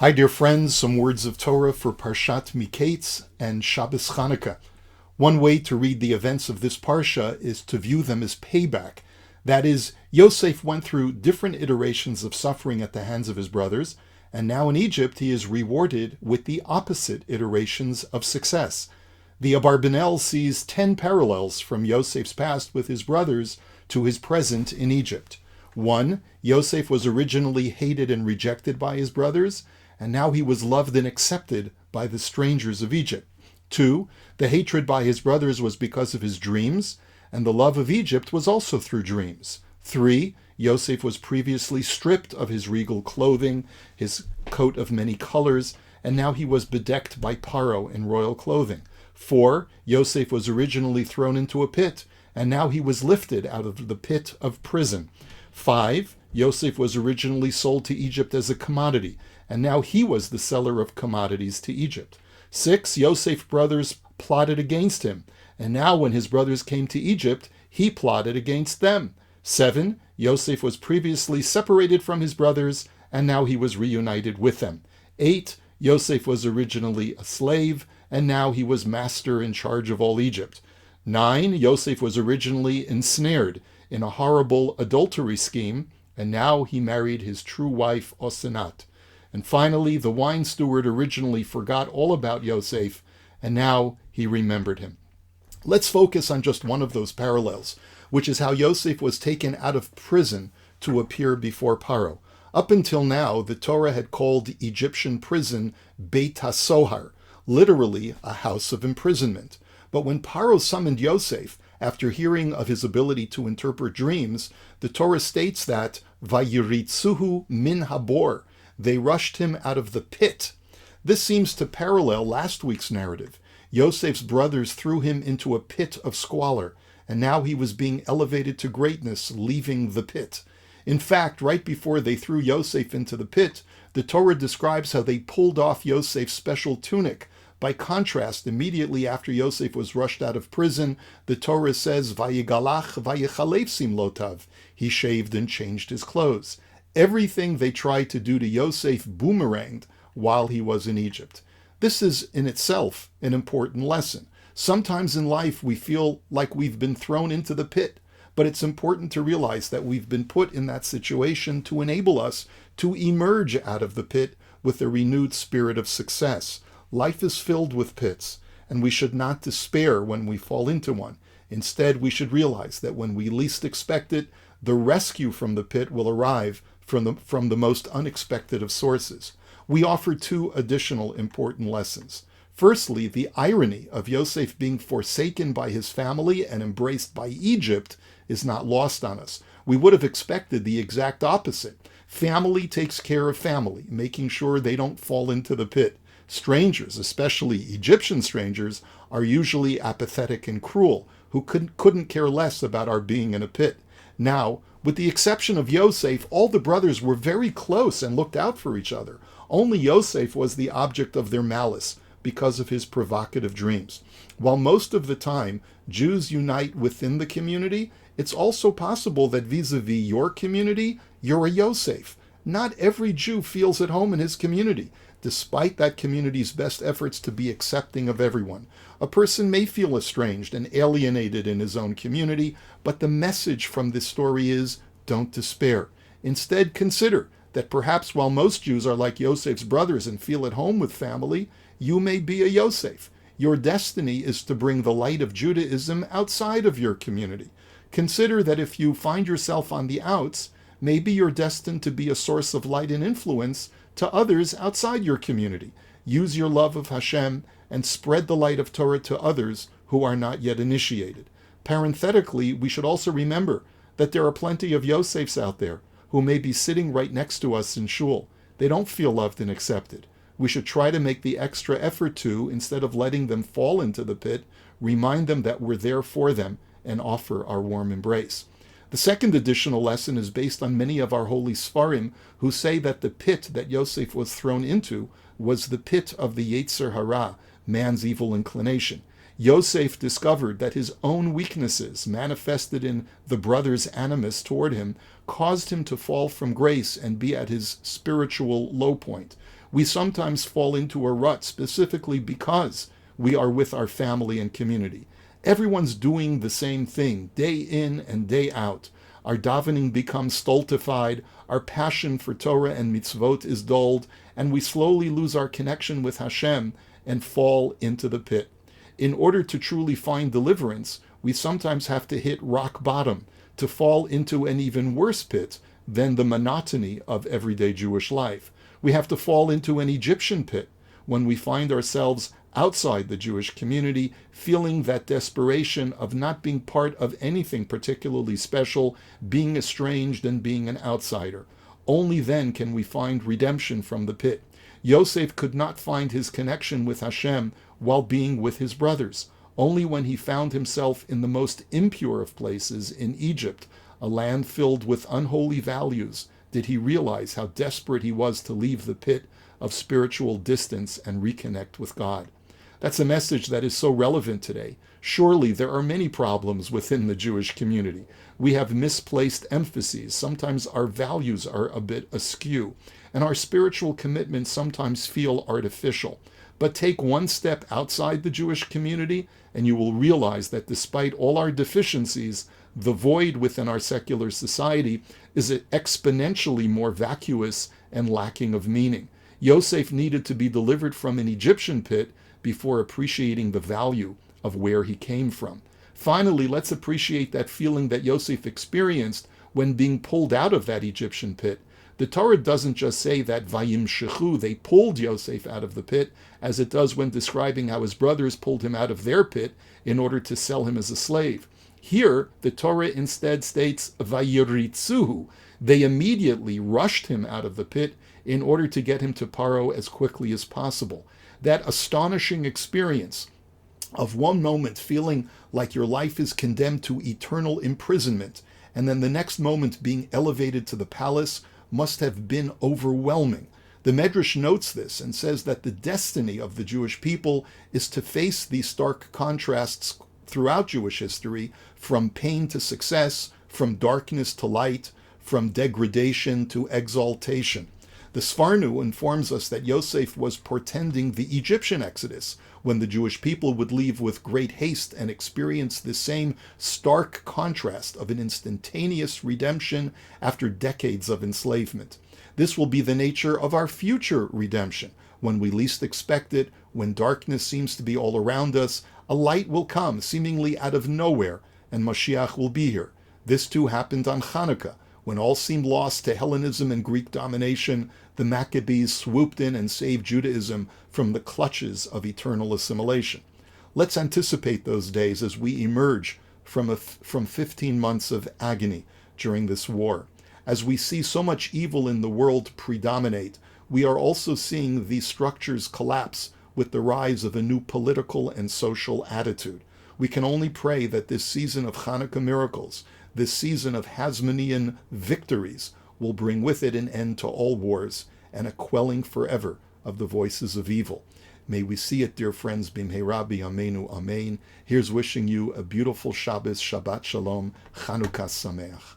Hi, dear friends. Some words of Torah for Parshat Miketz and Shabbos Chanukah. One way to read the events of this parsha is to view them as payback. That is, Yosef went through different iterations of suffering at the hands of his brothers, and now in Egypt he is rewarded with the opposite iterations of success. The Abarbanel sees 10 parallels from Yosef's past with his brothers to his present in Egypt. 1. Yosef was originally hated and rejected by his brothers, and now he was loved and accepted by the strangers of Egypt. 2. The hatred by his brothers was because of his dreams, and the love of Egypt was also through dreams. 3. Yosef was previously stripped of his regal clothing, his coat of many colors, and now he was bedecked by Paro in royal clothing. 4. Yosef was originally thrown into a pit, and now he was lifted out of the pit of prison. 5. Yosef was originally sold to Egypt as a commodity, and now he was the seller of commodities to Egypt. 6. Yosef's brothers plotted against him, and now when his brothers came to Egypt, he plotted against them. 7. Yosef was previously separated from his brothers, and now he was reunited with them. 8. Yosef was originally a slave, and now he was master in charge of all Egypt. 9. Yosef was originally ensnared in a horrible adultery scheme, and now he married his true wife, Osenat. And finally, the wine steward originally forgot all about Yosef, and now he remembered him. Let's focus on just one of those parallels, which is how Yosef was taken out of prison to appear before Paro. Up until now, the Torah had called Egyptian prison Beit HaSohar, literally a house of imprisonment. But when Paro summoned Yosef, after hearing of his ability to interpret dreams, the Torah states that Vayiritzuhu min habor, they rushed him out of the pit. This seems to parallel last week's narrative. Yosef's brothers threw him into a pit of squalor, and now he was being elevated to greatness, leaving the pit. In fact, right before they threw Yosef into the pit, the Torah describes how they pulled off Yosef's special tunic. By contrast, immediately after Yosef was rushed out of prison, the Torah says, Vayigalach vayichalef simlotav. He shaved and changed his clothes. Everything they tried to do to Yosef boomeranged while he was in Egypt. This is in itself an important lesson. Sometimes in life we feel like we've been thrown into the pit, but it's important to realize that we've been put in that situation to enable us to emerge out of the pit with a renewed spirit of success. Life is filled with pits, and we should not despair when we fall into one. Instead, we should realize that when we least expect it, the rescue from the pit will arrive from the most unexpected of sources. We offer 2 additional important lessons. Firstly, the irony of Yosef being forsaken by his family and embraced by Egypt is not lost on us. We would have expected the exact opposite. Family takes care of family, making sure they don't fall into the pit. Strangers, especially Egyptian strangers, are usually apathetic and cruel, who couldn't care less about our being in a pit. Now, with the exception of Yosef, all the brothers were very close and looked out for each other. Only Yosef was the object of their malice because of his provocative dreams. While most of the time Jews unite within the community, it's also possible that vis-a-vis your community, you're a Yosef. Not every Jew feels at home in his community, despite that community's best efforts to be accepting of everyone. A person may feel estranged and alienated in his own community, but the message from this story is, don't despair. Instead, consider that perhaps while most Jews are like Yosef's brothers and feel at home with family, you may be a Yosef. Your destiny is to bring the light of Judaism outside of your community. Consider that if you find yourself on the outs, maybe you're destined to be a source of light and influence to others outside your community. Use your love of Hashem and spread the light of Torah to others who are not yet initiated. Parenthetically, we should also remember that there are plenty of Yosefs out there who may be sitting right next to us in shul. They don't feel loved and accepted. We should try to make the extra effort to, instead of letting them fall into the pit, remind them that we're there for them and offer our warm embrace. The second additional lesson is based on many of our holy Sfarim who say that the pit that Yosef was thrown into was the pit of the Yetzer Hara, man's evil inclination. Yosef discovered that his own weaknesses, manifested in the brothers' animus toward him, caused him to fall from grace and be at his spiritual low point. We sometimes fall into a rut specifically because we are with our family and community. Everyone's doing the same thing, day in and day out. Our davening becomes stultified, our passion for Torah and mitzvot is dulled, and we slowly lose our connection with Hashem and fall into the pit. In order to truly find deliverance, we sometimes have to hit rock bottom, to fall into an even worse pit than the monotony of everyday Jewish life. We have to fall into an Egyptian pit when we find ourselves outside the Jewish community, feeling that desperation of not being part of anything particularly special, being estranged and being an outsider. Only then can we find redemption from the pit. Yosef could not find his connection with Hashem while being with his brothers. Only when he found himself in the most impure of places, in Egypt, a land filled with unholy values, did he realize how desperate he was to leave the pit of spiritual distance and reconnect with God. That's a message that is so relevant today. Surely there are many problems within the Jewish community. We have misplaced emphases. Sometimes our values are a bit askew, and our spiritual commitments sometimes feel artificial. But take one step outside the Jewish community, and you will realize that despite all our deficiencies, the void within our secular society is exponentially more vacuous and lacking of meaning. Yosef needed to be delivered from an Egyptian pit before appreciating the value of where he came from. Finally, let's appreciate that feeling that Yosef experienced when being pulled out of that Egyptian pit. The Torah doesn't just say that vayimshechu, they pulled Yosef out of the pit, as it does when describing how his brothers pulled him out of their pit in order to sell him as a slave. Here, the Torah instead states vayirritzuhu, they immediately rushed him out of the pit in order to get him to Paro as quickly as possible. That astonishing experience of one moment feeling like your life is condemned to eternal imprisonment, and then the next moment being elevated to the palace, must have been overwhelming. The Medrash notes this and says that the destiny of the Jewish people is to face these stark contrasts throughout Jewish history, from pain to success, from darkness to light, from degradation to exaltation. The Sfarnu informs us that Yosef was portending the Egyptian exodus, when the Jewish people would leave with great haste and experience the same stark contrast of an instantaneous redemption after decades of enslavement. This will be the nature of our future redemption. When we least expect it, when darkness seems to be all around us, a light will come seemingly out of nowhere, and Mashiach will be here. This too happened on Chanukah. When all seemed lost to Hellenism and Greek domination, the Maccabees swooped in and saved Judaism from the clutches of eternal assimilation. Let's anticipate those days as we emerge from 15 months of agony during this war. As we see so much evil in the world predominate, we are also seeing these structures collapse with the rise of a new political and social attitude. We can only pray that this season of Chanukah miracles, this season of Hasmonean victories, will bring with it an end to all wars and a quelling forever of the voices of evil. May we see it, dear friends, b'mheira b'yameinu, amen. Here's wishing you a beautiful Shabbos, Shabbat Shalom, Chanukah Sameach.